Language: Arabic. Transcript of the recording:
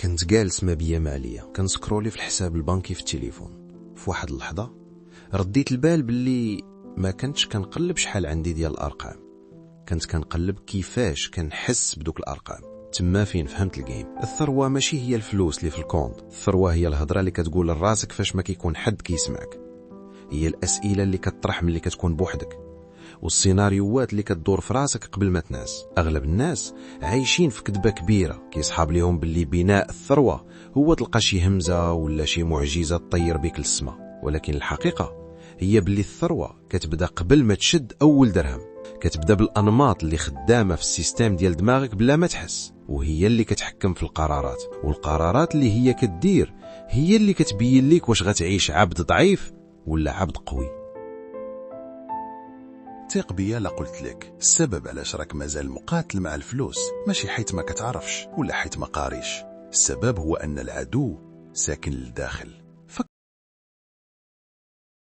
كنت جالس ما بيا ماليا كنسكرولي في الحساب البنكي في التليفون. في واحد اللحظة رديت البال باللي ما كنتش كنقلب شحال عندي ديال الارقام، كنت كنقلب كيفاش كنحس بدوك الارقام. تما فين فهمت الجيم. الثروة ماشي هي الفلوس اللي في الكونت، الثروة هي الهضرة اللي كتقول لراسك فاش ما كيكون حد كيسمعك، هي الأسئلة اللي كتطرح ملي كتكون بوحدك، والسيناريوهات اللي كتدور في راسك قبل ما تناس. اغلب الناس عايشين في كذبه كبيره كيصحاب ليهم باللي بناء الثروه هو تلقى شي همزه ولا شي معجزه تطير بك للسما، ولكن الحقيقه هي باللي الثروه كتبدا قبل ما تشد اول درهم، كتبدا بالانماط اللي خدامه في السيستم ديال دماغك بلا ما تحس، وهي اللي كتحكم في القرارات، والقرارات اللي هي كدير هي اللي كتبين لك واش غتعيش عبد ضعيف ولا عبد قوي. ثق بيا لا قلت لك السبب علاش راك مازال مقاتل مع الفلوس ماشي حيت ما كتعرفش ولا حيت ما قاريش، السبب هو ان العدو ساكن للداخل.